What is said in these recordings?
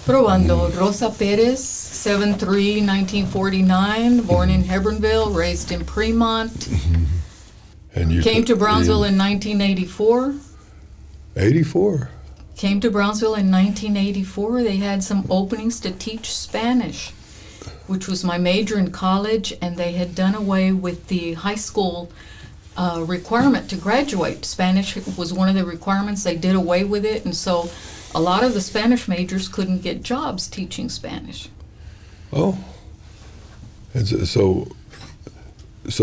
Probando. Rosa Perez, 7/3/1949, born in Hebbronville, raised in Fremont. And you Came to Brownsville in 1984. 84. Came to Brownsville in 1984. They had some openings to teach Spanish, which was my major in college, and they had done away with the high school requirement to graduate. Spanish was one of the requirements. They did away with it, and so a lot of the Spanish majors couldn't get jobs teaching Spanish. Oh. And so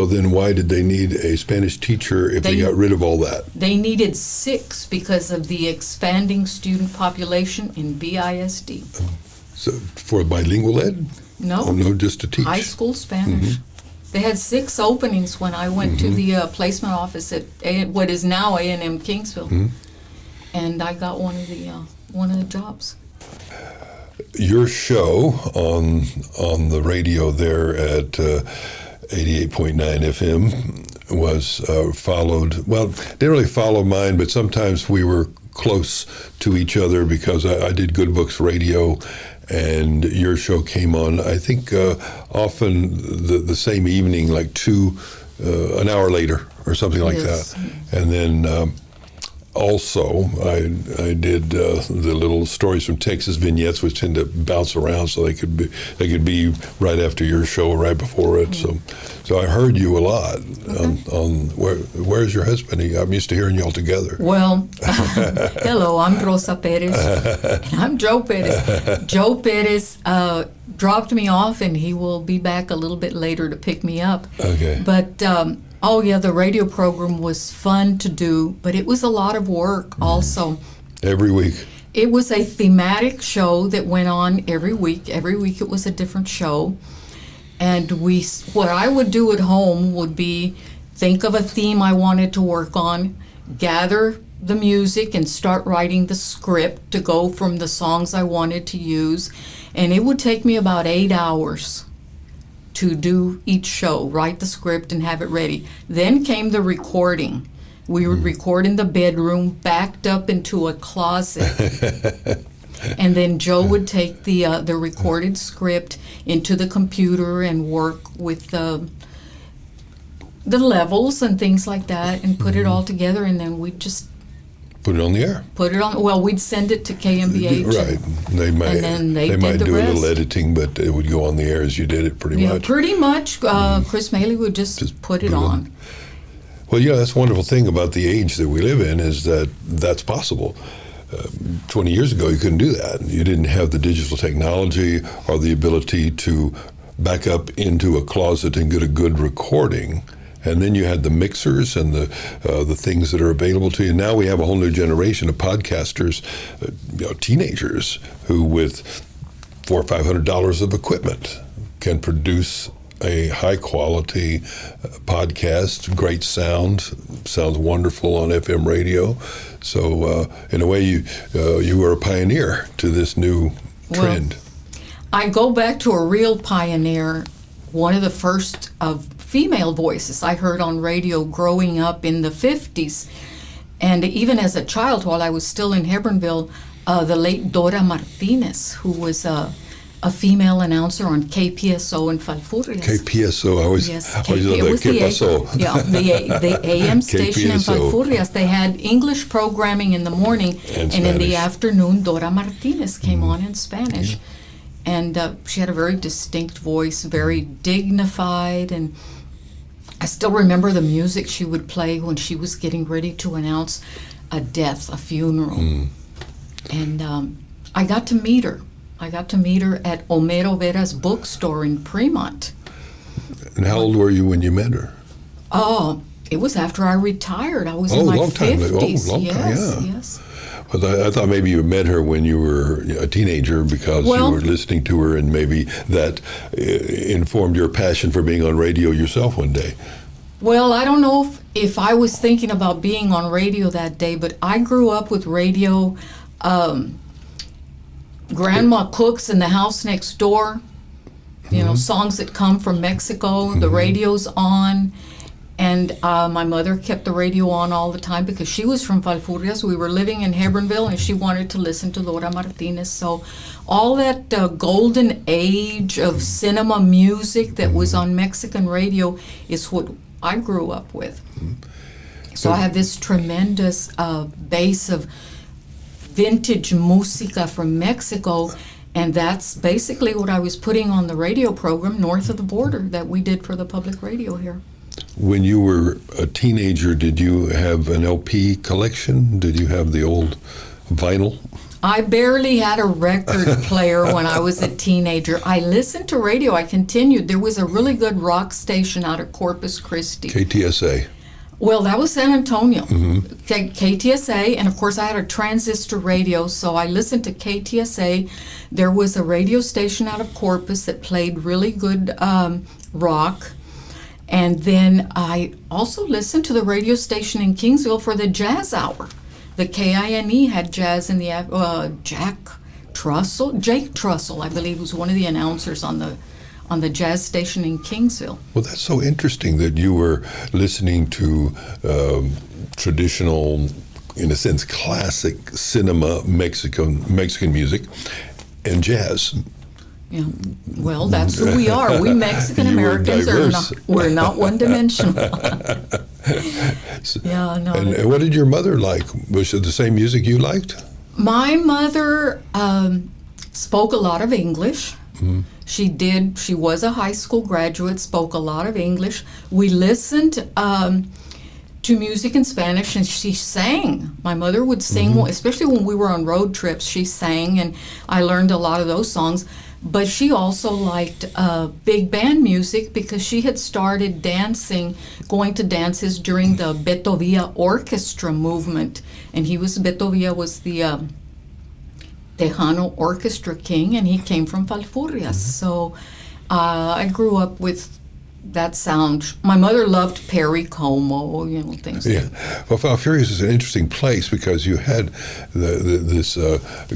then why did they need a Spanish teacher if they got rid of all that? They needed 6 because of the expanding student population in BISD. So for bilingual ed? No. Oh, no, just to teach? High school Spanish. They had 6 openings when I went to the placement office at what is now A&M Kingsville. And I got one of the jobs. Your show on the radio there at 88.9 FM was followed, well, didn't really follow mine, but sometimes we were close to each other because I did Good Books Radio, and your show came on, I think, often the same evening, like an hour later or something like that. And then also, I did the little Stories from Texas vignettes, which tend to bounce around, so they could be right after your show or right before it. So I heard you a lot. On where's your husband? I'm used to hearing you all together. Well, hello, I'm Rosa Perez, and I'm Joe Perez. Joe Perez dropped me off, and he will be back a little bit later to pick me up. Okay. But oh yeah, the radio program was fun to do, but it was a lot of work also. Every week. It was a thematic show that went on every week. Every week it was a different show. And what I would do at home would be think of a theme I wanted to work on, gather the music and start writing the script to go from the songs I wanted to use. And it would take me about 8 hours to do each show, write the script and have it ready. Then came the recording. We would record in the bedroom, backed up into a closet. And then Joe would take the recorded script into the computer and work with the levels and things like that and put it all together, and then we'd just put it on the air. We'd send it to KMBH. Right. They might do a little editing, but it would go on the air as you did it pretty much. Pretty much. Chris Maley would just put it on. Well, that's a wonderful thing about the age that we live in is that that's possible. 20 years ago, you couldn't do that. You didn't have the digital technology or the ability to back up into a closet and get a good recording. And then you had the mixers and the things that are available to you. Now we have a whole new generation of podcasters, teenagers, who with $400 or $500 of equipment can produce a high-quality podcast, great sounds wonderful on FM radio. So in a way, you were a pioneer to this new trend. Well, I go back to a real pioneer, one of the first of female voices I heard on radio growing up in the 50s. And even as a child, while I was still in Hebbronville, the late Dora Martinez, who was a female announcer on KPSO in Falfurrias. KPSO, I always yes, love that. KPSO. The AM station in Falfurrias. They had English programming in the morning, and in the afternoon, Dora Martinez came on in Spanish. And she had a very distinct voice, very dignified, and I still remember the music she would play when she was getting ready to announce a death, a funeral. And I got to meet her. I got to meet her at Homero Vera's bookstore in Fremont. And how old were you when you met her? Oh, it was after I retired. I was in my 50s. Long time, yes. But I thought maybe you met her when you were a teenager because you were listening to her, and maybe that informed your passion for being on radio yourself one day. Well, I don't know if I was thinking about being on radio that day, but I grew up with radio. Grandma cooks in the house next door, songs that come from Mexico, the radio's on, And my mother kept the radio on all the time because she was from Falfurrias. We were living in Hebbronville, and she wanted to listen to Dora Martinez. So all that golden age of cinema music that was on Mexican radio is what I grew up with. So I have this tremendous base of vintage música from Mexico, and that's basically what I was putting on the radio program north of the border that we did for the public radio here. When you were a teenager, did you have an LP collection? Did you have the old vinyl? I barely had a record player when I was a teenager. I listened to radio. I continued. There was a really good rock station out of Corpus Christi. KTSA. Well, that was San Antonio. KTSA, and of course I had a transistor radio, so I listened to KTSA. There was a radio station out of Corpus that played really good rock. And then I also listened to the radio station in Kingsville for the jazz hour. The KINE had jazz in the Jake Trussell, I believe, was one of the announcers on the jazz station in Kingsville. Well, that's so interesting that you were listening to traditional, in a sense, classic cinema Mexican music and jazz. Yeah. Well, that's who we are. We Mexican Americans we're not one-dimensional. Yeah, no. And what did your mother like? Was it the same music you liked? My mother spoke a lot of English. Mm-hmm. She was a high school graduate, spoke a lot of English. We listened to music in Spanish, and she sang. My mother would sing, especially when we were on road trips, she sang, and I learned a lot of those songs. But she also liked big band music because she had started going to dances during the Beto Villa orchestra movement. And Beto Villa was the Tejano orchestra king, and he came from Falfurrias. So I grew up with that sound. My mother loved Perry Como, things like that. Well, Falfurrias is an interesting place because you had this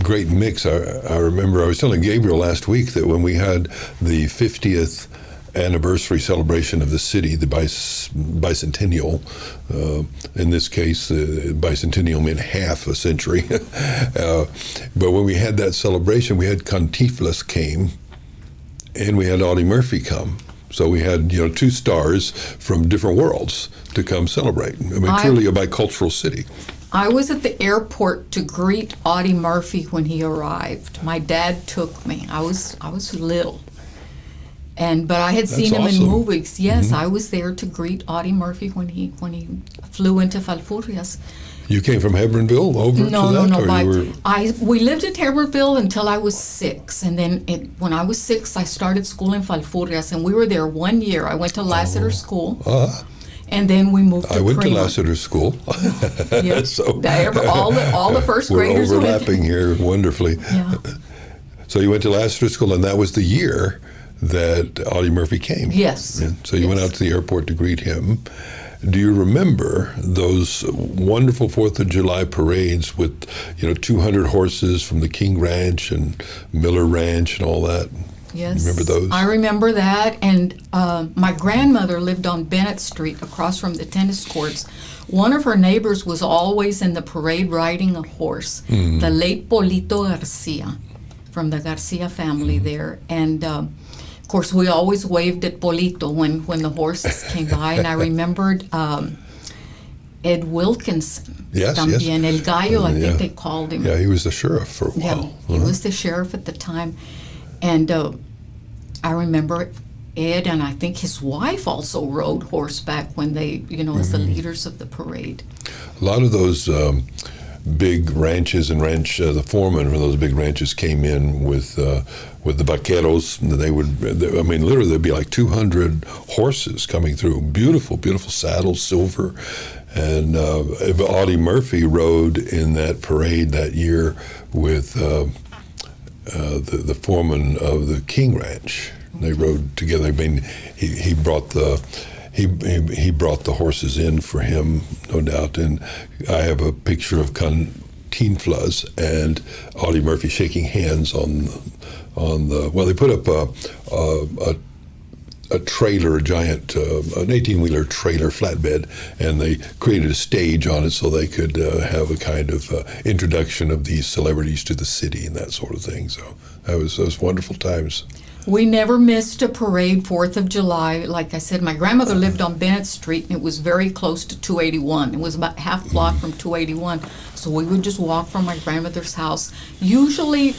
great mix. I remember I was telling Gabriel last week that when we had the 50th anniversary celebration of the city, the bicentennial, in this case, bicentennial meant half a century. But when we had that celebration, we had Cantiflas came, and we had Audie Murphy come. So we had, two stars from different worlds to come celebrate. I mean, truly a bicultural city. I was at the airport to greet Audie Murphy when he arrived. My dad took me. I was little, but I had seen him in movies. Yes, I was there to greet Audie Murphy when he flew into Falfurrias. You came from Hebbronville over to that? No. We lived in Hebbronville until I was 6, and then when I was 6, I started school in Falfurrias, and we were there 1 year. I went to Lassiter School, and then we moved to I went Kramer. to Lassiter School. Yes, so all the first graders we're overlapping here wonderfully. Yeah. So you went to Lassiter School, and that was the year that Audie Murphy came. Yes. Yeah. So you went out to the airport to greet him. Do you remember those wonderful 4th of July parades with, 200 horses from the King Ranch and Miller Ranch and all that? Yes. Remember those? I remember that. And my grandmother lived on Bennett Street across from the tennis courts. One of her neighbors was always in the parade riding a horse, the late Polito Garcia from the Garcia family there. And of course, we always waved at Polito when the horses came by, and I remembered Ed Wilkinson. Yes, también, El Gallo, I think they called him. Yeah, he was the sheriff for a while. Yeah, he was the sheriff at the time. And I remember Ed, and I think his wife also rode horseback when they, as the leaders of the parade. A lot of those big ranches and the foremen for those big ranches came in with the vaqueros. Literally there'd be like 200 horses coming through. Beautiful, beautiful saddles, silver. And Audie Murphy rode in that parade that year with the foreman of the King Ranch. They rode together. I mean, he brought the horses in for him, no doubt. And I have a picture of Cantinflas and Audie Murphy shaking hands on the. Well, they put up a a trailer, a giant, an 18-wheeler trailer flatbed, and they created a stage on it so they could have a kind of introduction of these celebrities to the city and that sort of thing. So those wonderful times. We never missed a parade, 4th of July. Like I said, my grandmother lived on Bennett Street, and it was very close to 281. It was about half block from 281. So we would just walk from my grandmother's house. Usually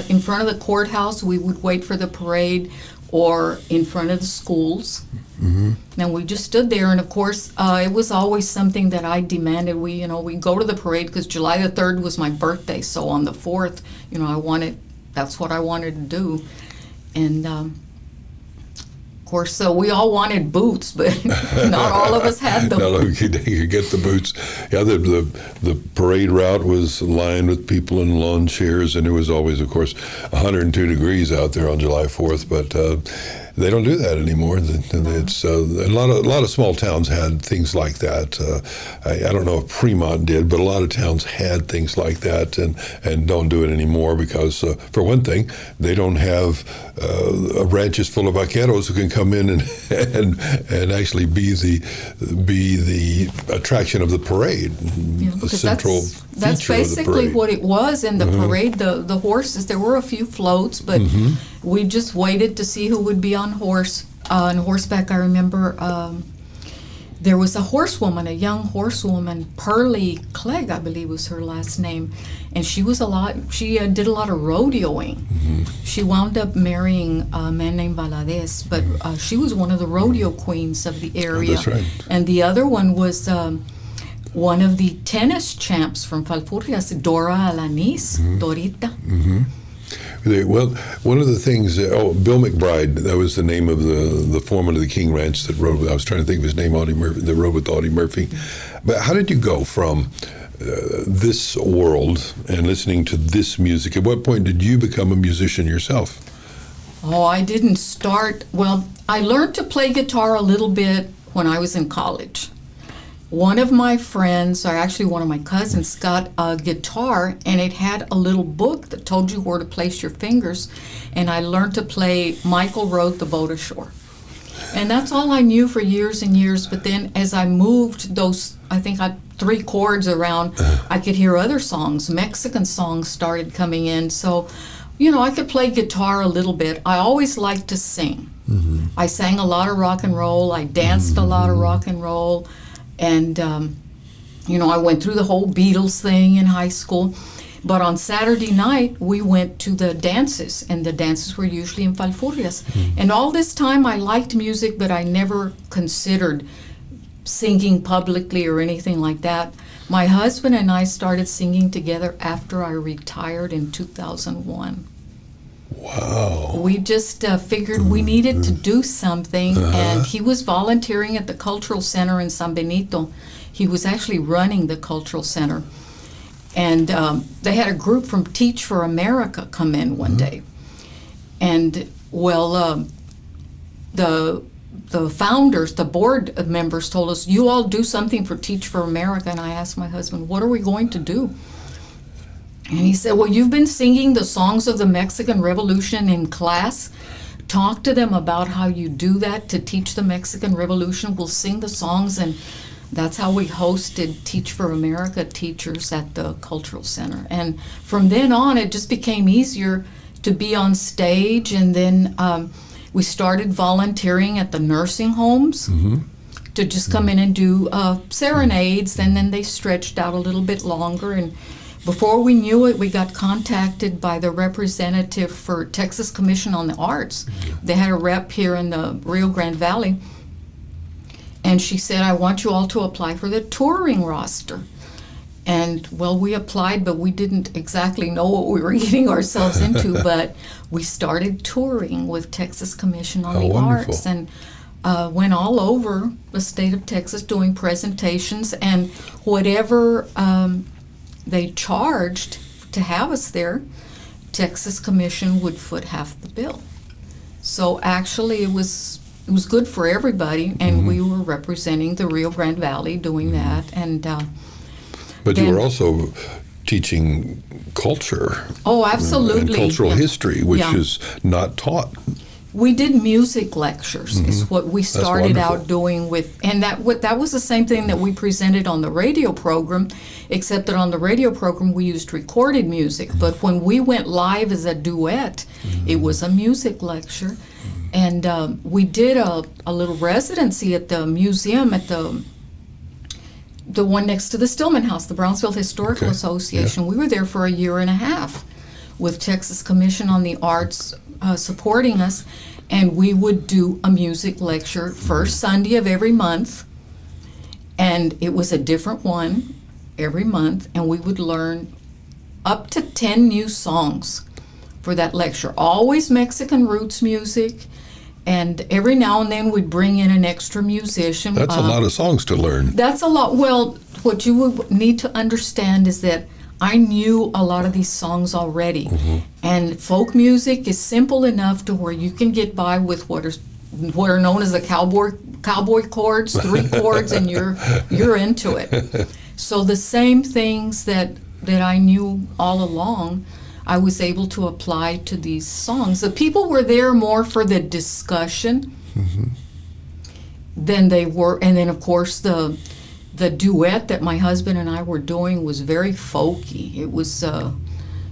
in front of the courthouse, we would wait for the parade, or in front of the schools. Mm-hmm. And we just stood there, and of course, it was always something that I demanded. We go to the parade because July the 3rd was my birthday. So on the 4th, that's what I wanted to do. And of course, so we all wanted boots, but not all of us had them. No, you could get the boots. Yeah, the parade route was lined with people in lawn chairs, and it was always, of course, 102 degrees out there on July 4th. But they don't do that anymore. It's a lot of small towns had things like that. I don't know if Fremont did, but a lot of towns had things like that, and don't do it anymore because, for one thing, they don't have ranches full of vaqueros who can come in and actually be the attraction of the parade, a central that's feature basically of the parade. what it was in the parade. The horses, there were a few floats, but we just waited to see who would be on horseback. I remember there was a horsewoman, a young horsewoman, Pearlie Clegg, I believe was her last name, and she did a lot of rodeoing. Mm-hmm. She wound up marrying a man named Valadez, but she was one of the rodeo queens of the area. Oh, that's right. And the other one was one of the tennis champs from Falfurrias, Dora Alanis, Dorita. Mm-hmm. Well, one of the things, Bill McBride, that was the name of the foreman of the King Ranch that rode with, I was trying to think of his name, Audie Murphy, that rode with Audie Murphy. But how did you go from this world and listening to this music? At what point did you become a musician yourself? Oh, I didn't start, I learned to play guitar a little bit when I was in college. One of my friends, or actually one of my cousins, got a guitar, and it had a little book that told you where to place your fingers, and I learned to play Michael Rode the Boat Ashore. And that's all I knew for years and years, but then as I moved those, I think 3 chords around, I could hear other songs. Mexican songs started coming in, so, I could play guitar a little bit. I always liked to sing. Mm-hmm. I sang a lot of rock and roll. I danced a lot of rock and roll. And, I went through the whole Beatles thing in high school. But on Saturday night, we went to the dances, and the dances were usually in Falfurrias. Mm-hmm. And all this time, I liked music, but I never considered singing publicly or anything like that. My husband and I started singing together after I retired in 2001. Wow. We just figured we needed to do something, and he was volunteering at the Cultural Center in San Benito. He was actually running the Cultural Center. And they had a group from Teach for America come in one day. And, the founders, the board members told us, you all do something for Teach for America. And I asked my husband, what are we going to do? And he said, well, you've been singing the songs of the Mexican Revolution in class. Talk to them about how you do that to teach the Mexican Revolution. We'll sing the songs, and that's how we hosted Teach for America teachers at the Cultural Center. And from then on, it just became easier to be on stage, and then we started volunteering at the nursing homes to just come in and do serenades, and then they stretched out a little bit longer. And before we knew it, we got contacted by the representative for Texas Commission on the Arts. They had a rep here in the Rio Grande Valley, and she said, I want you all to apply for the touring roster. And, we applied, but we didn't exactly know what we were getting ourselves into, but we started touring with Texas Commission on the Arts, and went all over the state of Texas doing presentations, and whatever they charged to have us there, Texas Commission would foot half the bill. So actually it was good for everybody, and we were representing the Rio Grande Valley doing that. And but you were also teaching culture. Oh, absolutely. And cultural history, which is not taught. We did music lectures, is what we started out doing with, and that was the same thing that we presented on the radio program, except that on the radio program we used recorded music. But when we went live as a duet, it was a music lecture. And we did a little residency at the museum at the one next to the Stillman House, the Brownsville Historical Association. We were there for a year and a half with Texas Commission on the Arts supporting us, and we would do a music lecture first Sunday of every month, and it was a different one every month, and we would learn up to 10 new songs for that lecture. Always Mexican roots music, and every now and then we'd bring in an extra musician. That's a lot of songs to learn. That's a lot. Well, what you would need to understand is that I knew a lot of these songs already, and folk music is simple enough to where you can get by with what are known as the cowboy chords, 3 chords, and you're into it. So the same things that I knew all along, I was able to apply to these songs. The people were there more for the discussion than they were, and then of course the duet that my husband and I were doing was very folky. It was,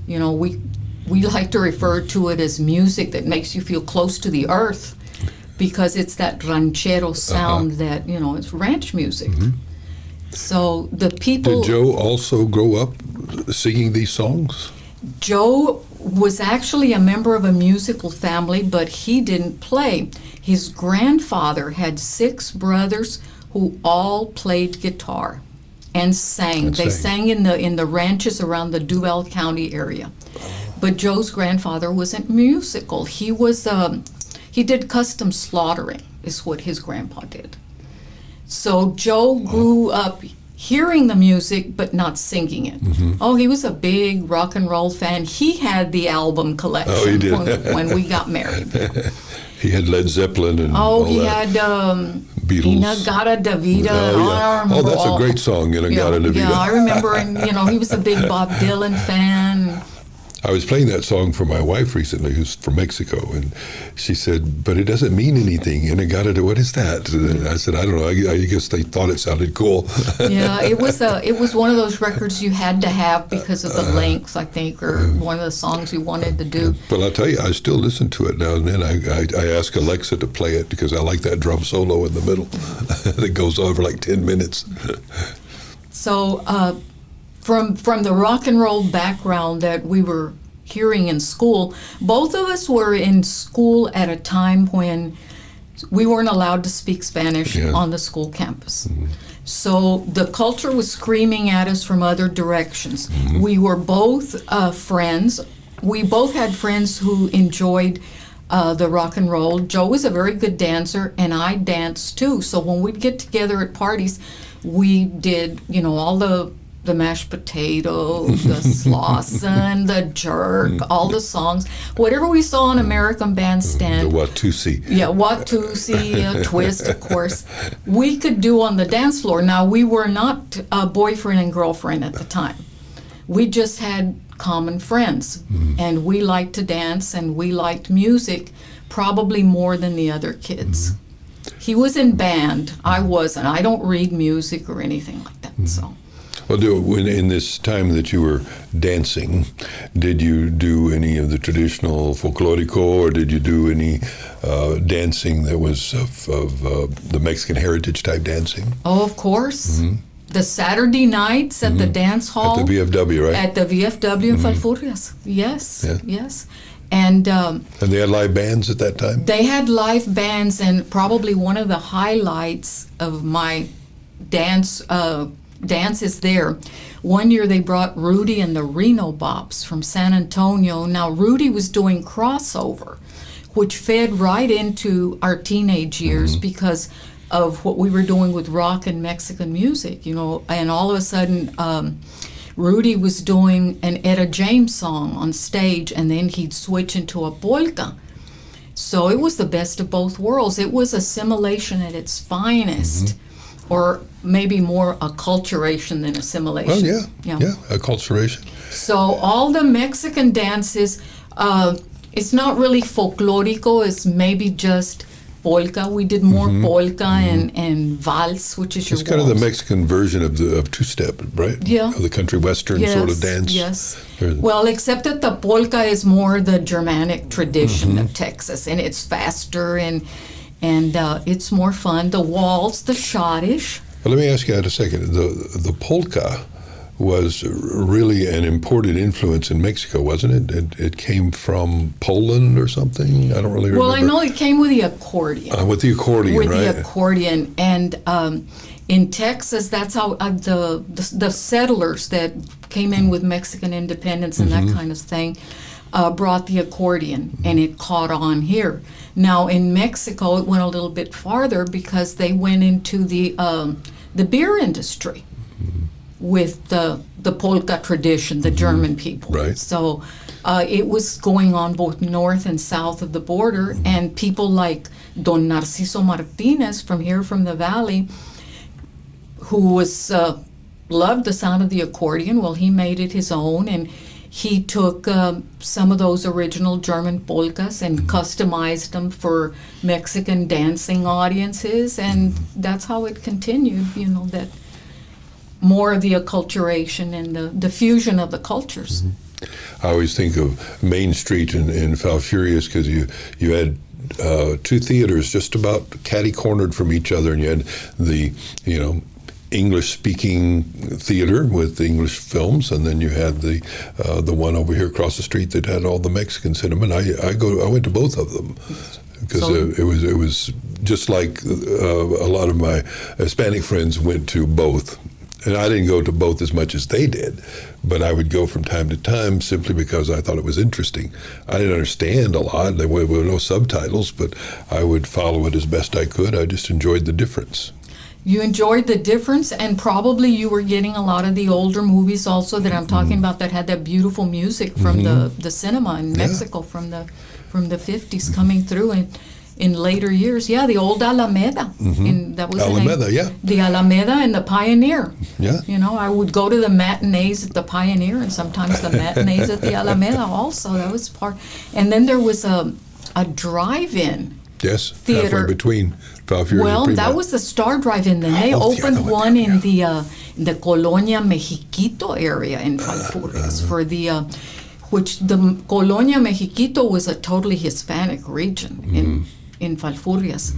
we like to refer to it as music that makes you feel close to the earth, because it's that ranchero sound that, it's ranch music. So the people... Did Joe also grow up singing these songs? Joe was actually a member of a musical family, but he didn't play. His grandfather had 6 brothers who all played guitar and sang. They sang in the ranches around the Duval County area. But Joe's grandfather wasn't musical. He did custom slaughtering, is what his grandpa did. So Joe grew up hearing the music but not singing it. Oh, he was a big rock and roll fan. He had the album collection. Oh, he did. when we got married. He had Led Zeppelin and all that. He had Beatles. In-A-Gadda-Da-Vida. That's a great song, In-A-Gadda-Da-Vida. Yeah, I remember, and he was a big Bob Dylan fan. I was playing that song for my wife recently, who's from Mexico, and she said, but it doesn't mean anything. In-A-Gadda-Da, what is that? And I said, I don't know. I guess they thought it sounded cool. Yeah, it was one of those records you had to have because of the length, I think, or one of the songs you wanted to do. But I'll tell you, I still listen to it now and then. I ask Alexa to play it because I like that drum solo in the middle that goes on for like 10 minutes. So, From the rock and roll background that we were hearing in school, both of us were in school at a time when we weren't allowed to speak Spanish on the school campus. So the culture was screaming at us from other directions. We were both friends. We both had friends who enjoyed the rock and roll. Joe was a very good dancer, and I danced too. So when we'd get together at parties, we did, all the mashed potatoes, the Slauson, the jerk, all the songs, whatever we saw on American Bandstand. The Watusi. Yeah, Watusi, twist, of course. We could do on the dance floor. Now, we were not a boyfriend and girlfriend at the time. We just had common friends, and we liked to dance, and we liked music probably more than the other kids. He was in band. I wasn't. I don't read music or anything like that, so... Well, in this time that you were dancing, did you do any of the traditional folklorico, or did you do any dancing that was of the Mexican heritage type dancing? Oh, of course. The Saturday nights at the dance hall. At the VFW, right? At the VFW in Falfurrias. Yes. And they had live bands at that time? They had live bands, and probably one of the highlights of my dances there. One year they brought Rudy and the Reno Bops from San Antonio. Now Rudy was doing crossover, which fed right into our teenage years because of what we were doing with rock and Mexican music, and all of a sudden Rudy was doing an Etta James song on stage, and then he'd switch into a polka. So it was the best of both worlds. It was assimilation at its finest. Or maybe more acculturation than assimilation. Well, yeah, acculturation. So all the Mexican dances, It's not really folklorico. It's maybe just polka. We did more polka and vals, which is It's kind of the Mexican version of two-step, right? Yeah. Of the country western sort of dance. Yes. Well, except that the polka is more the Germanic tradition Mm-hmm. of Texas, and it's faster and it's more fun. The waltz, the schottisch. Well, let me ask you out a second. The polka was really an imported influence in Mexico, wasn't it? It came from Poland or something? I don't really remember. Well, I know it came with the accordion. With the accordion, With right? the accordion. And in Texas, that's how the settlers that came in with Mexican independence and that kind of thing brought the accordion, and it caught on here. Now, in Mexico, it went a little bit farther because they went into the beer industry with the polka tradition, the German people. Right. So it was going on both north and south of the border, and people like Don Narciso Martinez from here from the valley, who was loved the sound of the accordion. Well, he made it his own, and he took some of those original German polkas and customized them for Mexican dancing audiences, and that's how it continued, that more of the acculturation and the fusion of the cultures. I always think of Main Street in Falfurrias because you had two theaters just about catty-cornered from each other, and you had the, English-speaking theater with the English films, and then you had the one over here across the street that had all the Mexican cinema. And I went to both of them because it was just like a lot of my Hispanic friends went to both. And I didn't go to both as much as they did, but I would go from time to time simply because I thought it was interesting. I didn't understand a lot. There were no subtitles, but I would follow it as best I could. I just enjoyed the difference. You enjoyed the difference, and probably you were getting a lot of the older movies also that I'm talking about that had that beautiful music from the cinema in Mexico from the 50s coming through in later years. Yeah, the old Alameda. That was Alameda, yeah. The Alameda and the Pioneer. Yeah. I would go to the matinees at the Pioneer and sometimes the matinees at the Alameda also. That was part. And then there was a drive-in. Yes, theater. halfway between Falfurrias Well, and that was the Star Drive-In. Then they opened one in the Colonia Mexiquito area in Falfurrias for the, which the Colonia Mexiquito was a totally Hispanic region in Falfurrias,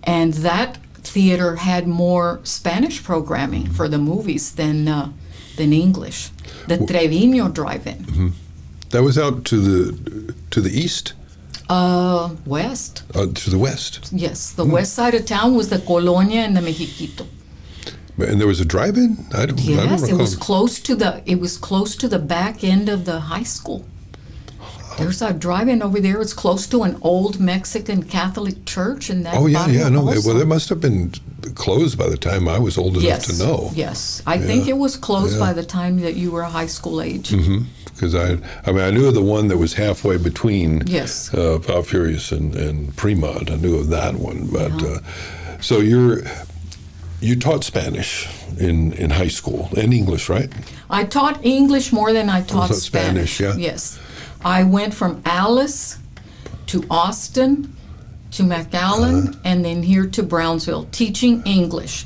and that theater had more Spanish programming for the movies than English. The Trevino Drive-In. That was out to the east. West. To the west. Yes, the west side of town was the Colonia and the Mexiquito. And there was a drive-in. I don't Yes, recall. it was close to the back end of the high school. There's a drive-in over there. It's close to an old Mexican Catholic church, and that. Oh yeah, no. Also. Well, it must have been closed by the time I was old enough to know. Yes, I think it was closed by the time that you were high school age. Because I knew of the one that was halfway between Falfurrias and Fremont. I knew of that one, but so you taught Spanish in high school and English, right? I taught English more than I taught Spanish. Yeah. Yes, I went from Alice to Austin to McAllen and then here to Brownsville teaching English.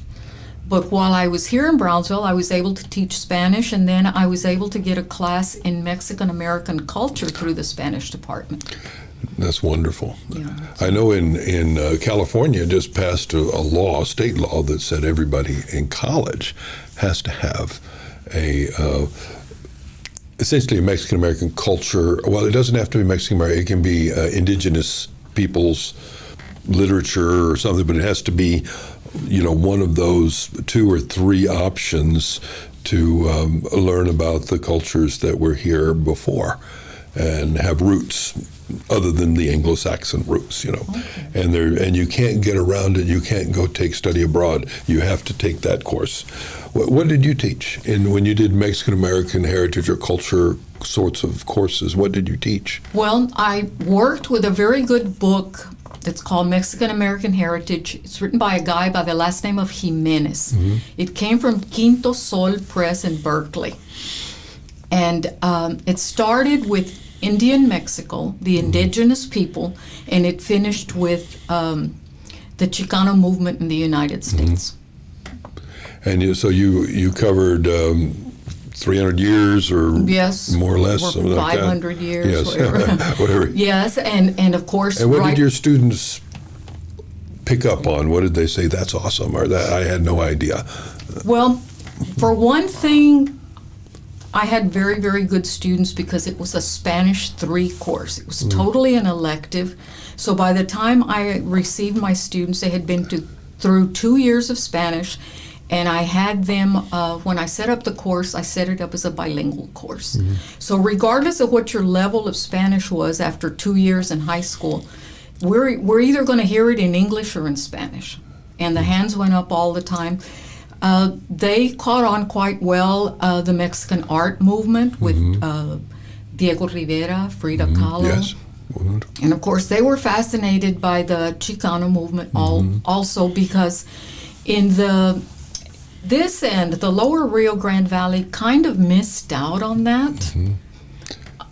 But while I was here in Brownsville, I was able to teach Spanish, and then I was able to get a class in Mexican-American culture through the Spanish department. That's wonderful. Yeah. I know in California just passed a state law that said everybody in college has to have essentially a Mexican-American culture. Well, it doesn't have to be Mexican-American. It can be indigenous people's literature or something, but it has to be one of those 2 or 3 options to learn about the cultures that were here before and have roots other than the Anglo-Saxon roots, Okay. And you can't get around it. You can't go take study abroad. You have to take that course. What did you teach when you did Mexican-American heritage or culture sorts of courses? What did you teach? Well, I worked with a very good book that's called Mexican-American Heritage. It's written by a guy by the last name of Jimenez. It came from Quinto Sol Press in Berkeley. And it started with Indian Mexico, the indigenous people, and it finished with the Chicano movement in the United States. And you covered 300 years or more or less, or something like that. 500 years, yes. whatever. Whatever. Yes, and of course. And what did your students pick up on? What did they say? That's awesome, or that I had no idea. Well, for one thing, I had very, very good students because it was a Spanish 3 course. It was totally an elective. So by the time I received my students, they had been through 2 years of Spanish, and I had them, when I set up the course, I set it up as a bilingual course. So regardless of what your level of Spanish was after 2 years in high school, we're either going to hear it in English or in Spanish. And the hands went up all the time. They caught on quite well the Mexican art movement with Diego Rivera, Frida Kahlo. Yes. And of course, they were fascinated by the Chicano movement also because in this end, the lower Rio Grande Valley kind of missed out on that.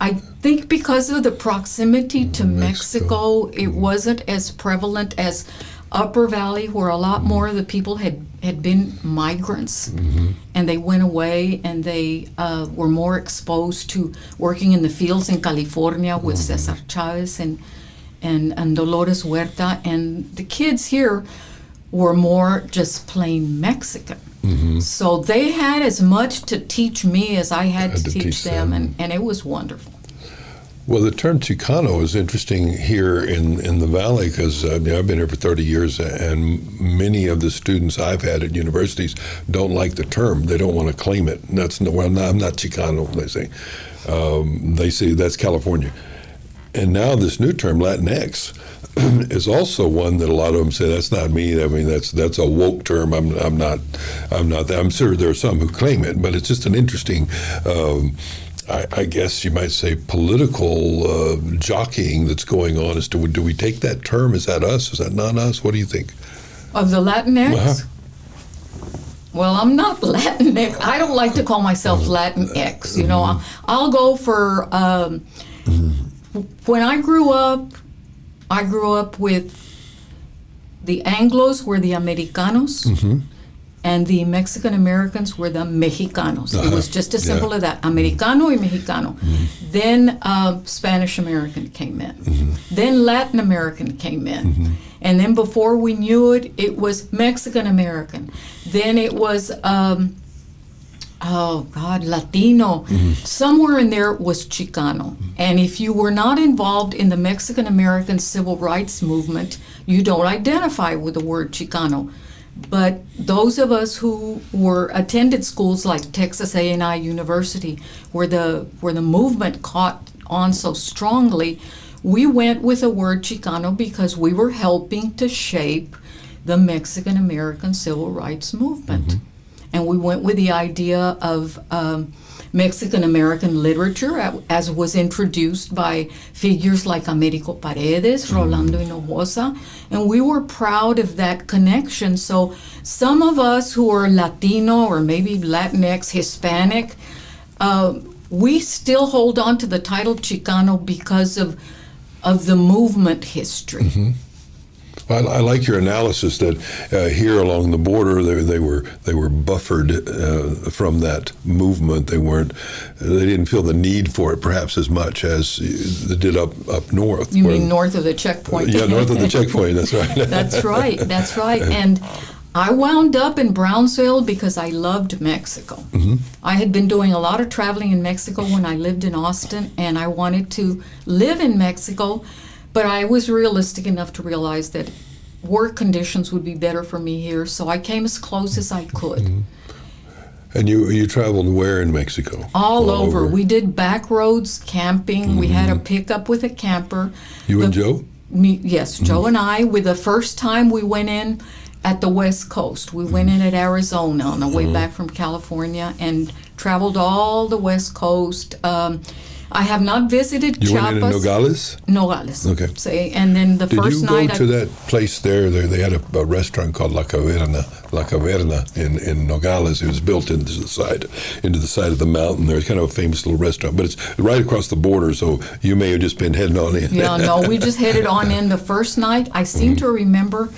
I think because of the proximity to Mexico, it wasn't as prevalent as Upper Valley, where a lot more of the people had been migrants, and they went away, and they were more exposed to working in the fields in California with Cesar Chavez and Dolores Huerta, and the kids here were more just plain Mexican. So they had as much to teach me as I had to teach them. And it was wonderful. Well, the term Chicano is interesting here in the Valley because I've been here for 30 years, and many of the students I've had at universities don't like the term. They don't want to claim it. I'm not Chicano, they say. They say that's California. And now this new term, Latinx, is also one that a lot of them say that's not me. I mean, that's a woke term. I'm not that. I'm sure there are some who claim it, but it's just an interesting. I guess you might say political jockeying that's going on as to do we take that term? Is that us? Is that not us? What do you think? Of the Latinx? Well, I'm not Latinx. I don't like to call myself Latinx. You know, I'll go for. When I grew up with the Anglos were the Americanos, and the Mexican Americans were the Mexicanos. It was just as simple as that, Americano y Mexicano. Then Spanish American came in. Then Latin American came in. And then before we knew it, it was Mexican American. Then it was, Latino. Somewhere in there was Chicano. And if you were not involved in the Mexican American civil rights movement, you don't identify with the word Chicano. But those of us who attended schools like Texas A&I University, where the movement caught on so strongly, we went with the word Chicano because we were helping to shape the Mexican American civil rights movement. And we went with the idea of Mexican American literature as was introduced by figures like Américo Paredes, Rolando Hinojosa, and we were proud of that connection. So some of us who are Latino or maybe Latinx, Hispanic, we still hold on to the title Chicano because of the movement history. I like your analysis that here along the border they were buffered from that movement. They didn't feel the need for it perhaps as much as they did up north. You mean north of the checkpoint? Yeah, north of the checkpoint. That's right. That's right. And I wound up in Brownsville because I loved Mexico. I had been doing a lot of traveling in Mexico when I lived in Austin, and I wanted to live in Mexico. But I was realistic enough to realize that work conditions would be better for me here, so I came as close as I could. And you traveled where in Mexico? All over. We did back roads camping. We had a pickup with a camper. You and Joe? Yes, Joe and I. With the first time we went in at the West Coast. We went in at Arizona on the way back from California and traveled all the West Coast. I have not visited You Chiapas. went in Nogales? Nogales. Okay. Say, and then the Did first you go night to that place there? They had a restaurant called La Caverna in Nogales. It was built into the side of the mountain. There's kind of a famous little restaurant, but it's right across the border. So you may have just been heading on in. Yeah, no, we just headed on in the first night. I seem to remember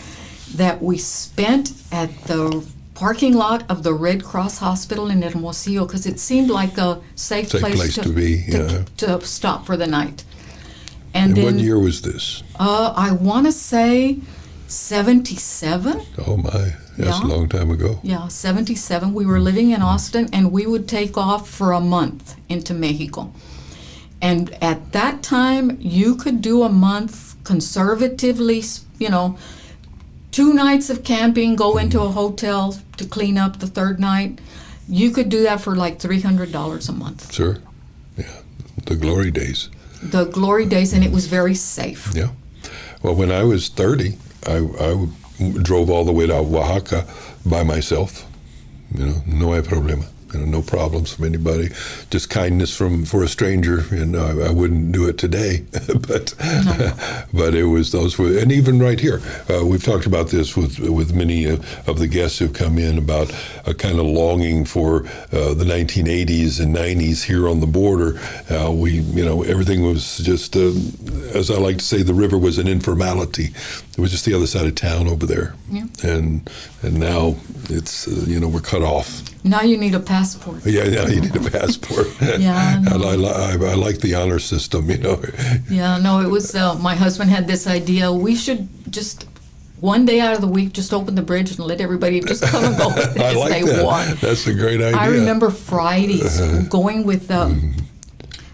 that we spent at the parking lot of the Red Cross Hospital in Hermosillo because it seemed like a safe place to be. Yeah. to stop for the night. And then, what year was this? I want to say 77. Oh my, that's a long time ago. Yeah, 77. We were living in Austin, and we would take off for a month into Mexico. And at that time, you could do a month conservatively, 2 nights of camping, go into a hotel to clean up the third night. You could do that for like $300 a month. Sure. Yeah. The glory days. The glory days, and it was very safe. Yeah. Well, when I was 30, I drove all the way to Oaxaca by myself. No hay problema. No problems from anybody. Just kindness for a stranger. I wouldn't do it today, but it was those were, and even right here, we've talked about this with many of the guests who've come in about a kind of longing for the 1980s and 90s here on the border. Everything was just, as I like to say, the river was an informality. It was just the other side of town over there, and now it's we're cut off. Now you need a passport. Yeah, now you need a passport. Yeah, no. I like the honor system, Yeah, no, it was, my husband had this idea, we should just, one day out of the week, just open the bridge and let everybody just come and go as I like they that. want. That's a great idea. I remember Fridays going with,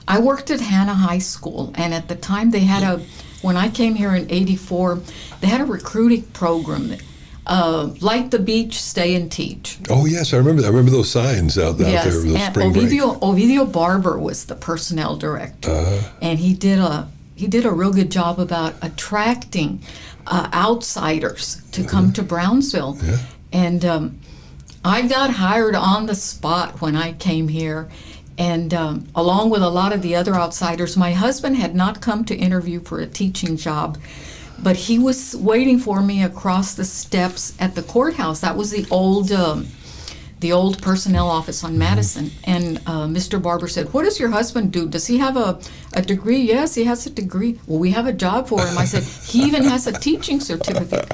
I worked at Hannah High School, and at the time they had when I came here in 84, they had a recruiting program like the beach, stay and teach. Oh yes, I remember those signs out there. Yes, The and spring break. Ovidio Barber was the personnel director, and he did a real good job about attracting outsiders to come to Brownsville. Yeah. And I got hired on the spot when I came here, and along with a lot of the other outsiders. My husband had not come to interview for a teaching job, but he was waiting for me across the steps at the courthouse. That was the old personnel office on Madison. And Mr. Barber said, "What does your husband do? Does he have a degree?" "Yes, he has a degree." "Well, we have a job for him." I said, "He even has a teaching certificate.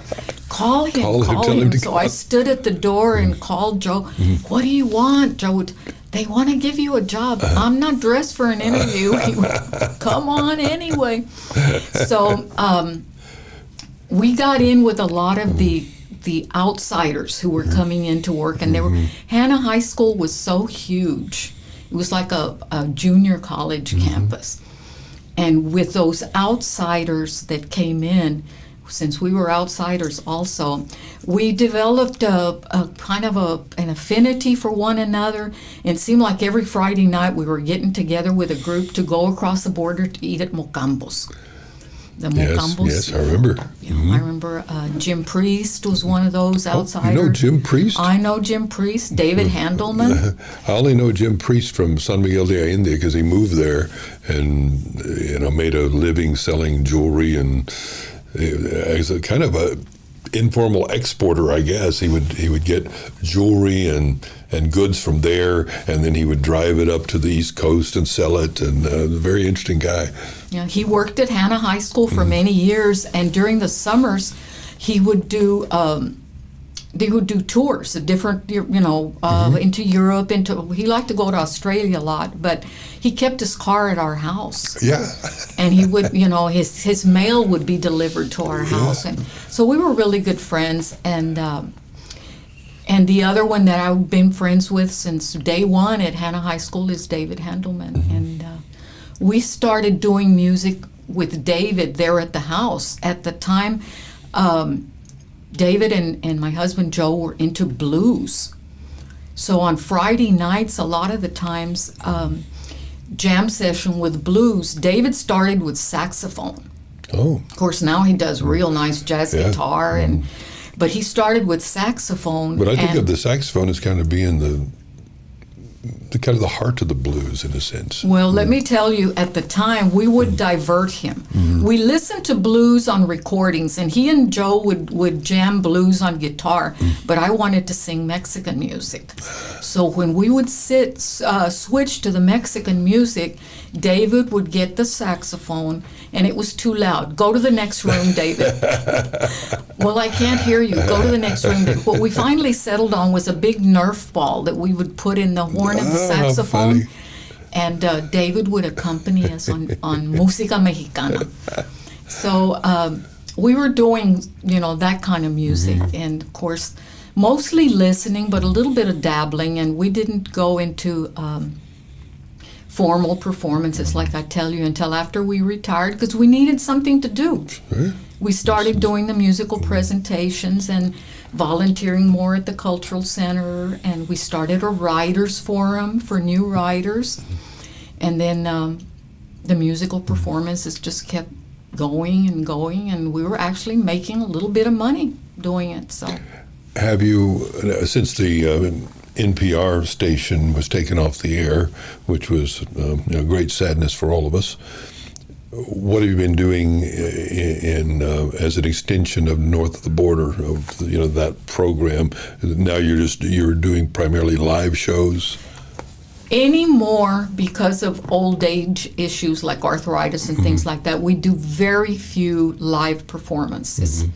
Call him. Tell him to So call. I stood at the door and called Joe. "What do you want, Joe?" "They want to give you a job." "I'm not dressed for an interview." He went, "Come on anyway." So we got in with a lot of the outsiders who were coming in to work, and Hannah High School was so huge. It was like a junior college campus. And with those outsiders that came in, since we were outsiders also, we developed a kind of an affinity for one another. It seemed like every Friday night we were getting together with a group to go across the border to eat at Mocambos. The Mocambos. Yes, I remember. I remember Jim Priest was one of those outsiders. You know Jim Priest? I know Jim Priest. David Handelman. I only know Jim Priest from San Miguel de Allende because he moved there and made a living selling jewelry, and as a kind of a informal exporter, I guess. He would get jewelry and goods from there, and then he would drive it up to the East Coast and sell it, and a very interesting guy. Yeah, he worked at Hannah High School for many years, and during the summers, he would do tours, different, into Europe. He liked to go to Australia a lot, but he kept his car at our house. Yeah. And he would, his mail would be delivered to our house, and so we were really good friends. And the other one that I've been friends with since day one at Hannah High School is David Handelman, and we started doing music with David there at the house. At the time, David and my husband Joe were into blues. So on Friday nights, a lot of the times, jam session with blues, David started with saxophone. Oh. Of course, now he does real nice jazz guitar, but he started with saxophone. But I think of the saxophone as kind of being the kind of the heart of the blues in a sense. Well, let me tell you, at the time, we would divert him. We listened to blues on recordings, and he and Joe would jam blues on guitar, but I wanted to sing Mexican music. So when we would switch to the Mexican music, David would get the saxophone, and it was too loud. Go to the next room, David. Well, I can't hear you. Go to the next room. What we finally settled on was a big Nerf ball that we would put in the horn of the saxophone, and David would accompany us on música mexicana. So we were doing, that kind of music, and of course, mostly listening, but a little bit of dabbling, and we didn't go into formal performances, like I tell you, until after we retired, because we needed something to do. We started doing the musical presentations and volunteering more at the Cultural Center, and we started a writers forum for new writers, and then the musical performances just kept going, and we were actually making a little bit of money doing it. So, have you, since the NPR station was taken off the air, which was great sadness for all of us, what have you been doing in as an extension of North of the Border of that program? Now you're doing primarily live shows? Anymore, because of old age issues like arthritis and things like that, we do very few live performances.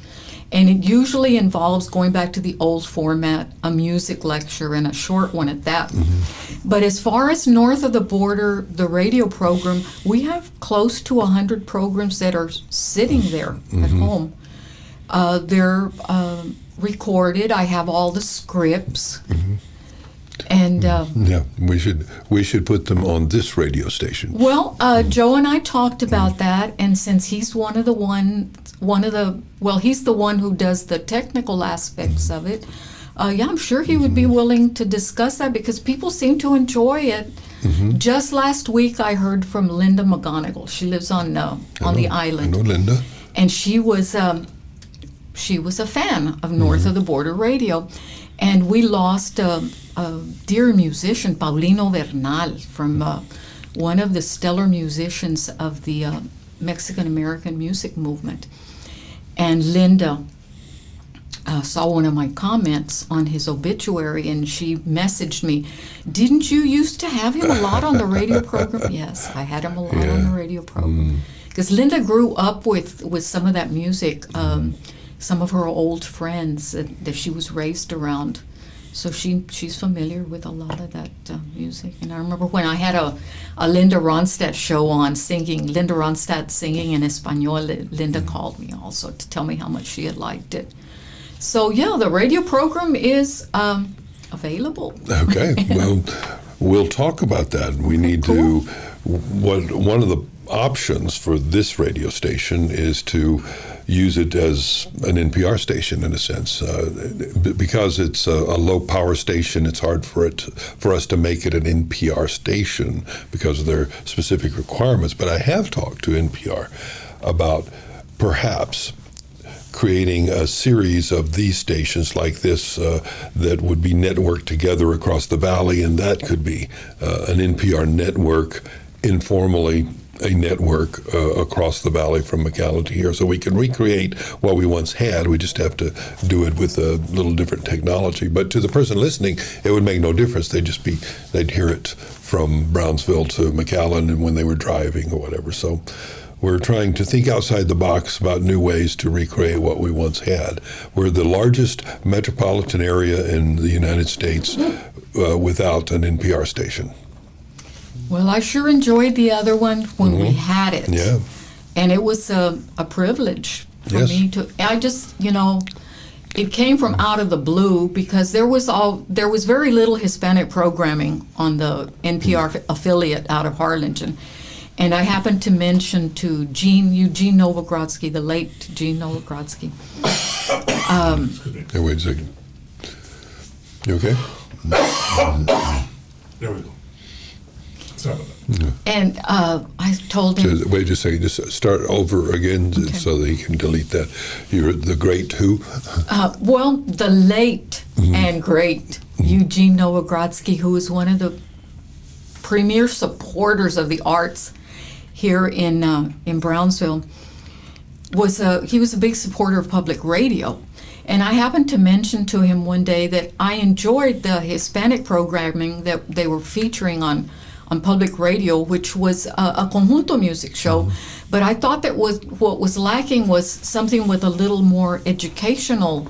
And it usually involves, going back to the old format, a music lecture, and a short one at that. But as far as North of the Border, the radio program, we have close to 100 programs that are sitting there at home. They're recorded. I have all the scripts. And we should put them on this radio station. Well, Joe and I talked about that, and since he's he's the one who does the technical aspects of it. I'm sure he would be willing to discuss that, because people seem to enjoy it. Just last week, I heard from Linda McGonigal. She lives on the island. I know Linda. And she was a fan of North of the Border Radio, and we lost a dear musician, Paulino Bernal, from one of the stellar musicians of the Mexican-American music movement. And Linda saw one of my comments on his obituary, and she messaged me, "Didn't you used to have him a lot on the radio program?" Yes, I had him a lot on the radio program. Because Linda grew up with some of that music, some of her old friends that she was raised around. So she's familiar with a lot of that music. And I remember when I had a Linda Ronstadt show on Linda Ronstadt singing in Espanol, Linda called me also to tell me how much she had liked it. So the radio program is available. Okay, well, we'll talk about that. We need to, one of the options for this radio station is to use it as an NPR station in a sense. Because it's a low power station, it's hard for us to make it an NPR station because of their specific requirements. But I have talked to NPR about perhaps creating a series of these stations like this that would be networked together across the valley, and that could be an NPR network, informally a network across the valley from McAllen to here, so we can recreate what we once had. We just have to do it with a little different technology. But to the person listening, it would make no difference. They'd hear it from Brownsville to McAllen, and when they were driving or whatever. So we're trying to think outside the box about new ways to recreate what we once had. We're the largest metropolitan area in the United States without an NPR station. Well, I sure enjoyed the other one when we had it. Yeah. And it was a privilege for me to, it came from out of the blue, because there was very little Hispanic programming on the NPR affiliate out of Harlingen. And I happened to mention to Eugene Novogrodsky, the late Gene Novogrodsky. Hey, wait a second. You okay? There we go. Sorry about that. And I told him... Wait just a second. Just start over again so that you can delete that. You're the great who? Well, the late and great Eugene Novogrodsky, who was one of the premier supporters of the arts here in Brownsville, he was a big supporter of public radio. And I happened to mention to him one day that I enjoyed the Hispanic programming that they were featuring on public radio, which was a conjunto music show. But I thought that what was lacking was something with a little more educational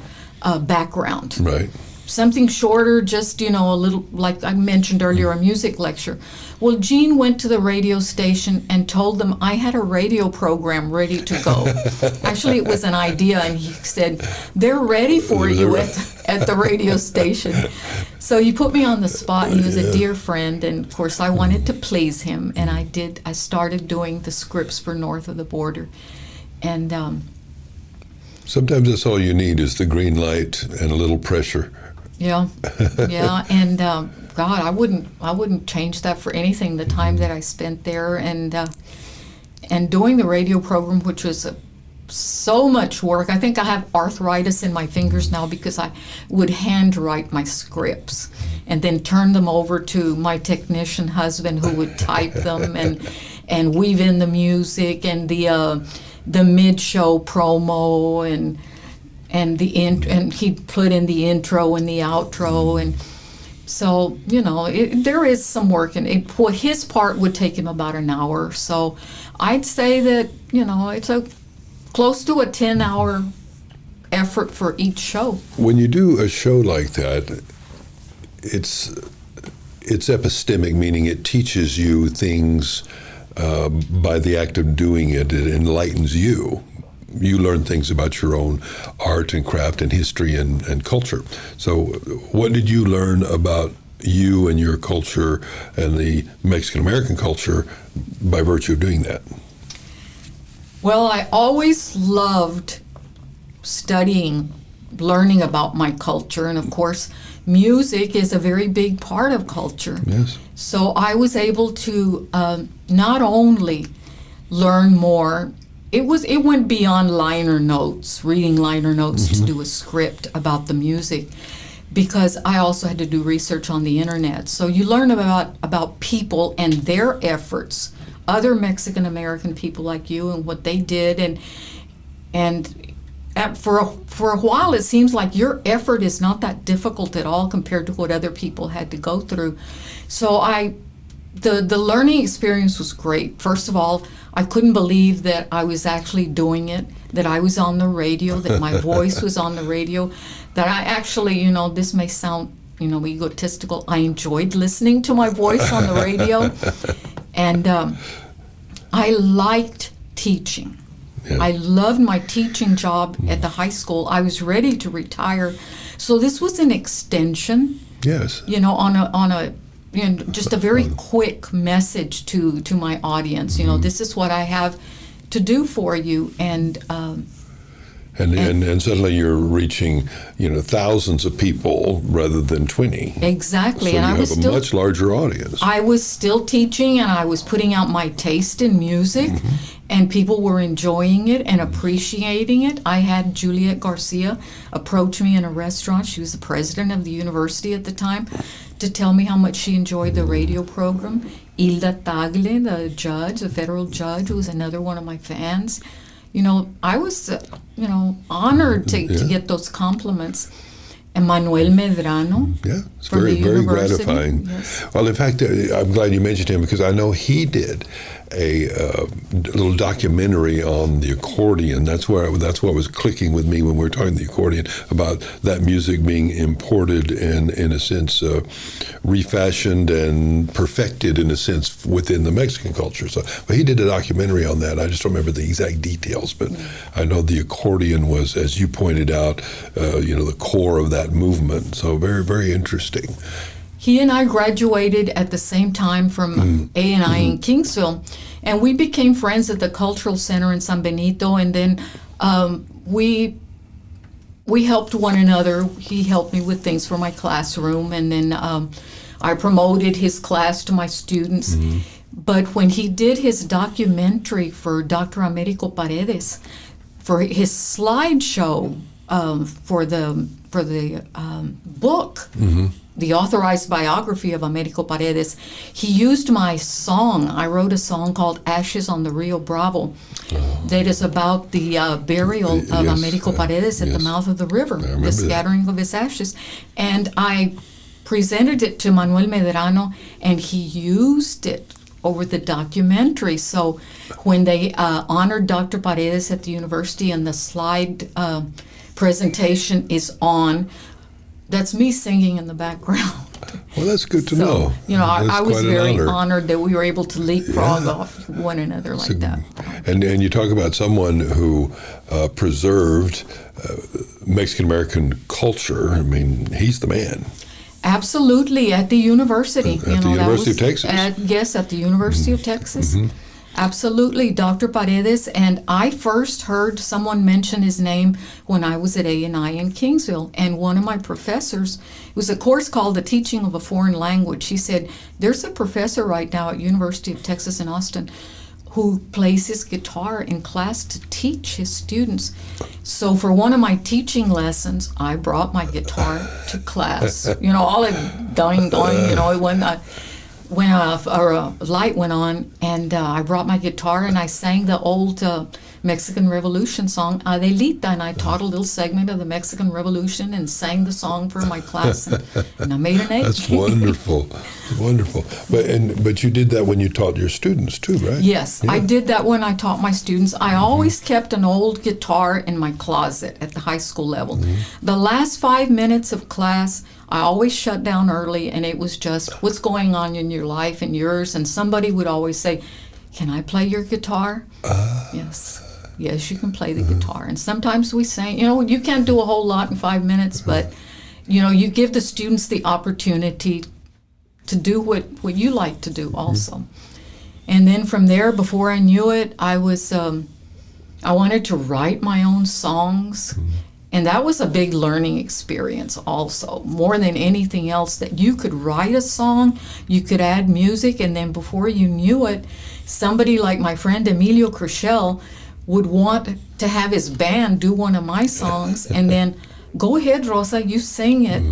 background. Right. Something shorter, just, a little, like I mentioned earlier, a music lecture. Well, Gene went to the radio station and told them I had a radio program ready to go. Actually, it was an idea, and he said, they're ready for you at the radio station. So he put me on the spot, and he was a dear friend, and of course I wanted to please him, and I started doing the scripts for North of the Border. And sometimes that's all you need is the green light and a little pressure. Yeah, and God, I wouldn't change that for anything. The time that I spent there and doing the radio program, which was so much work. I think I have arthritis in my fingers now because I would handwrite my scripts and then turn them over to my technician husband, who would type them and weave in the music and the mid-show promo and he'd put in the intro and the outro, and so there is some work, and his part would take him about an hour. So I'd say that it's close to a 10-hour effort for each show. When you do a show like that, it's epistemic, meaning it teaches you things by the act of doing it. It enlightens you. You learn things about your own art and craft and history and culture. So what did you learn about you and your culture and the Mexican-American culture by virtue of doing that? Well, I always loved studying, learning about my culture, and of course, music is a very big part of culture. Yes. So I was able to not only learn more. It went beyond liner notes, reading liner notes to do a script about the music, because I also had to do research on the internet. So you learn about people and their efforts, other Mexican American people like you, and what they did, and for a while it seems like your effort is not that difficult at all compared to what other people had to go through. So the learning experience was great. First of all, I couldn't believe that I was actually doing it, that I was on the radio, that my voice was on the radio, that I actually, this may sound, egotistical, I enjoyed listening to my voice on the radio. And I liked teaching. Yeah. I loved my teaching job at the high school. I was ready to retire. So this was an extension. Yes. On a just a very quick message to my audience. This is what I have to do for you, and suddenly you're reaching thousands of people rather than 20. Exactly. So and you I was have a much larger audience. I was still teaching, and I was putting out my taste in music, and people were enjoying it and appreciating it. I had Juliet Garcia approach me in a restaurant. She was the president of the university at the time, to tell me how much she enjoyed the radio program. Hilda Tagle, the judge, the federal judge, who was another one of my fans. I was, honored to get those compliments. And Manuel Medrano. Yeah, it's very gratifying. Yes. Well, in fact, I'm glad you mentioned him, because I know he did a little documentary on the accordion. That's what was clicking with me when we were talking the accordion, about that music being imported and, in a sense, refashioned and perfected, in a sense, within the Mexican culture. So, but he did a documentary on that. I just don't remember the exact details, but I know the accordion was, as you pointed out, the core of that movement. So very, very interesting. He and I graduated at the same time from A&I in Kingsville, and we became friends at the Cultural Center in San Benito, and then we helped one another. He helped me with things for my classroom, and then I promoted his class to my students. But when he did his documentary for Dr. Americo Perez, for his slideshow for the book, the authorized biography of Americo Paredes, he used my song. I wrote a song called Ashes on the Rio Bravo that is about the burial of Americo Paredes at the mouth of the river, the scattering of his ashes. And I presented it to Manuel Medrano, and he used it over the documentary. So when they honored Dr. Paredes at the university and the slide presentation is on, that's me singing in the background. Well, that's good to know. You know, I was very honor. honored that we were able to leapfrog off one another like that. And you talk about someone who preserved Mexican-American culture. I mean, he's the man. Absolutely, at the university. At the University of Texas. Yes, at the University of Texas. Absolutely, Dr. Paredes. And I first heard someone mention his name when I was at A&I in Kingsville. And one of my professors, it was a course called The Teaching of a Foreign Language. He said, there's a professor right now at University of Texas in Austin who plays his guitar in class to teach his students. So for one of my teaching lessons, I brought my guitar to class. You know, all it doing, you know, when a light went on, and I brought my guitar and I sang the old Mexican Revolution song, Adelita, and I taught a little segment of the Mexican Revolution and sang the song for my class, and I made an A. That's wonderful, wonderful. But you did that when you taught your students too, right? Yes, I did that when I taught my students. I always kept an old guitar in my closet at the high school level. The last 5 minutes of class, I always shut down early, and it was just what's going on in your life and yours, and somebody would always say, can I play your guitar? Yes, you can play the guitar. And sometimes we sang, you know, you can't do a whole lot in 5 minutes, but, you know, you give the students the opportunity to do what you like to do also. And then from there, before I knew it, I wanted to write my own songs. And that was a big learning experience also, more than anything else, that you could write a song, you could add music, and then before you knew it, somebody like my friend Emilio Crushell would want to have his band do one of my songs, and then, go ahead, Rosa, you sing it,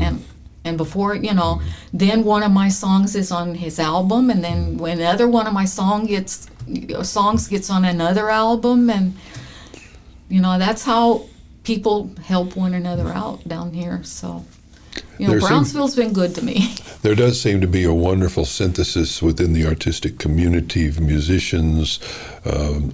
and before, you know, then one of my songs is on his album, and then when another one of my songs gets on another album, and, you know, that's how people help one another out down here. So, you know, Brownsville's been good to me. There does seem to be a wonderful synthesis within the artistic community of musicians,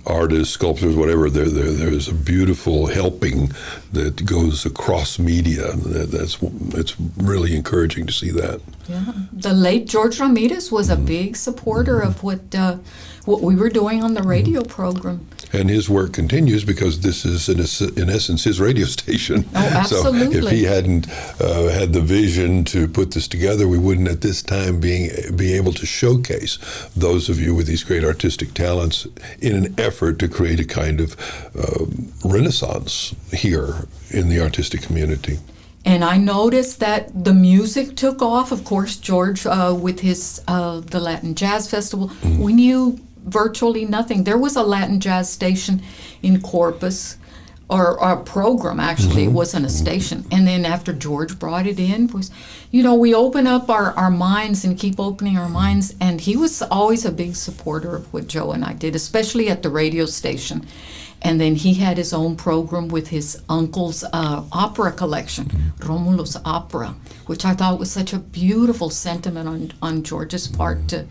artists, sculptors, whatever. There's a beautiful helping that goes across media. It's really encouraging to see that. Yeah, the late George Ramirez was a big supporter of what we were doing on the radio program. And his work continues because this is, in essence, his radio station. Oh, absolutely. So if he hadn't had the vision to put this together, we wouldn't at this time be able to showcase those of you with these great artistic talents in an effort to create a kind of renaissance here in the artistic community. And I noticed that the music took off. Of course, George, with his the Latin Jazz Festival, we knew virtually nothing. There was a Latin jazz station in Corpus, or a program actually. It wasn't a station. And then after George brought it in, was, you know, we open up our minds and keep opening our minds. And he was always a big supporter of what Joe and I did, especially at the radio station. And then he had his own program with his uncle's opera collection, Romulo's Opera, which I thought was such a beautiful sentiment on George's part to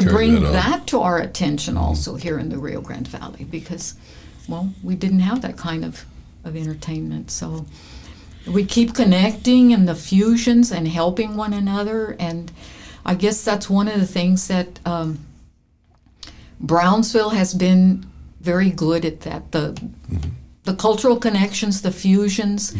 bring that to our attention also here in the Rio Grande Valley, because, well, we didn't have that kind of entertainment. So we keep connecting and the fusions and helping one another, and I guess that's one of the things that Brownsville has been very good at, that the cultural connections, the fusions.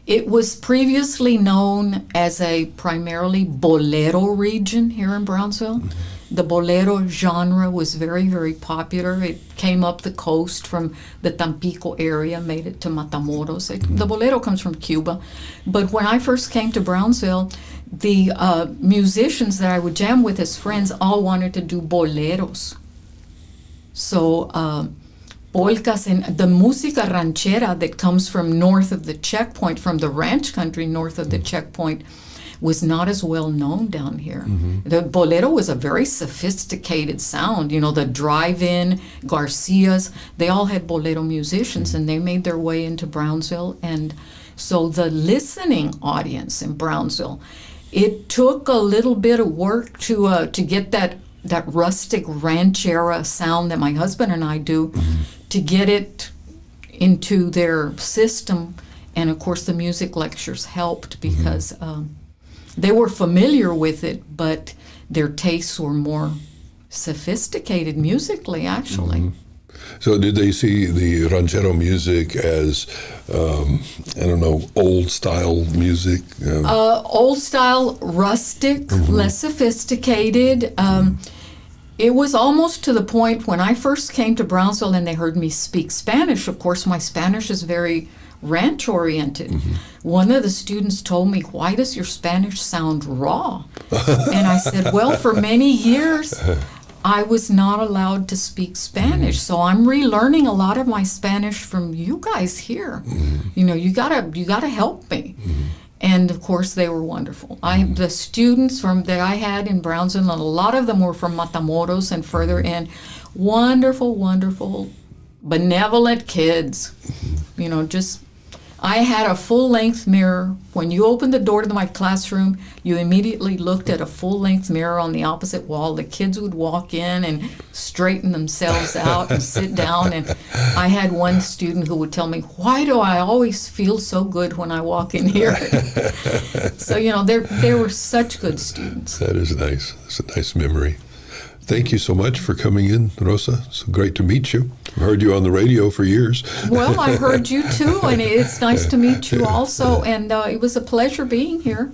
It was previously known as a primarily bolero region here in Brownsville. The bolero genre was very, very popular. It came up the coast from the Tampico area, made it to Matamoros. The bolero comes from Cuba. But when I first came to Brownsville, the musicians that I would jam with as friends all wanted to do boleros. So polkas and the música ranchera that comes from north of the checkpoint, from the ranch country north of the checkpoint, was not as well known down here. The bolero was a very sophisticated sound. You know, the drive-in, Garcias, they all had bolero musicians, and they made their way into Brownsville. And so the listening audience in Brownsville, it took a little bit of work to get that rustic ranchera sound that my husband and I do, to get it into their system. And of course the music lectures helped because they were familiar with it, but their tastes were more sophisticated musically, actually. So did they see the ranchero music as, old style music? Old style, rustic, less sophisticated. It was almost to the point when I first came to Brownsville and they heard me speak Spanish. Of course, my Spanish is very ranch-oriented. One of the students told me, "Why does your Spanish sound raw?" And I said, "Well, for many years, I was not allowed to speak Spanish, so I'm relearning a lot of my Spanish from you guys here. You know, you gotta help me." And of course, they were wonderful. The students that I had in Brownsville, and a lot of them were from Matamoros and further in, wonderful, wonderful, benevolent kids. You know, I had a full-length mirror. When you opened the door to my classroom, you immediately looked at a full-length mirror on the opposite wall. The kids would walk in and straighten themselves out and sit down. And I had one student who would tell me, "Why do I always feel so good when I walk in here?" So, you know, they were such good students. That is nice. That's a nice memory. Thank you so much for coming in, Rosa. It's great to meet you. I've heard you on the radio for years. Well, I heard you too, and it's nice to meet you also, and it was a pleasure being here.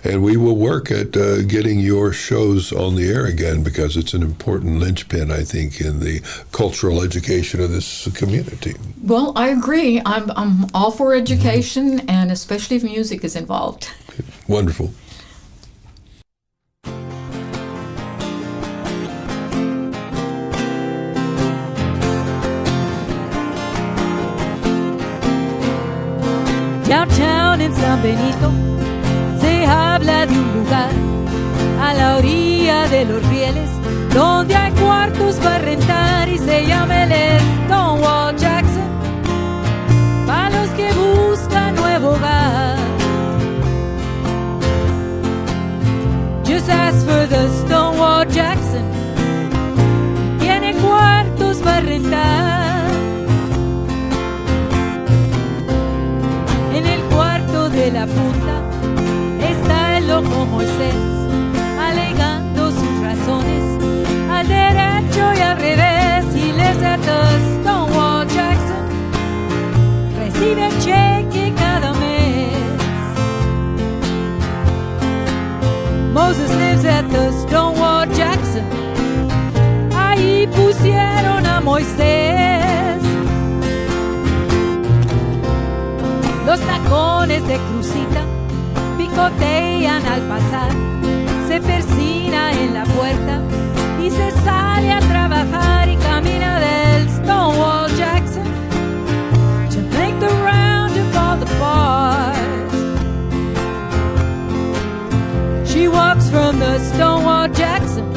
And we will work at getting your shows on the air again, because it's an important linchpin, I think, in the cultural education of this community. Well, I agree. I'm all for education, and especially if music is involved. Wonderful. Downtown en San Benito se habla de un lugar a la orilla de los rieles donde hay cuartos para rentar y se llama el Stonewall Jackson, para los que buscan nuevo hogar. Just ask for the Stonewall Jackson, tiene cuartos para rentar. De la punta está el loco Moisés, alegando sus razones al derecho y al revés. He lives at the Stonewall Jackson, recibe cheque cada mes. Moses lives at the Stonewall Jackson, ahí pusieron a Moisés. Los tacones de crucita picotean al pasar, se persina en la puerta y se sale a trabajar y camina del Stonewall Jackson to make the round of all the bars. She walks from the Stonewall Jackson,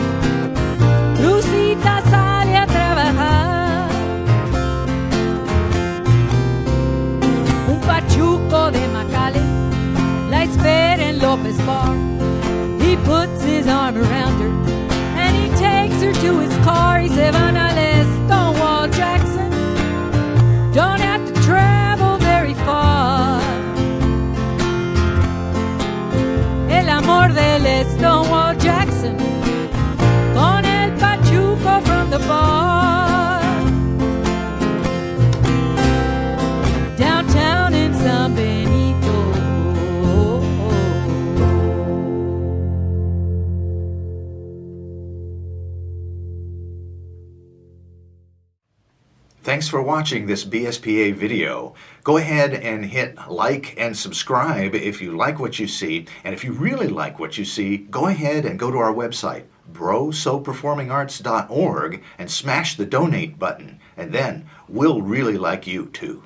crucita sale a trabajar. Pachuco de McAllen la espera en Lopez Bar. He puts his arm around her and he takes her to his car. He se van al Stonewall Jackson, don't have to travel very far. El amor del Stonewall Jackson con el Pachuco from the bar. Downtown in San Benito. Thanks for watching this BSPA video. Go ahead and hit like and subscribe if you like what you see. And if you really like what you see, go ahead and go to our website, brosoperformingarts.org, and smash the donate button. And then we'll really like you too.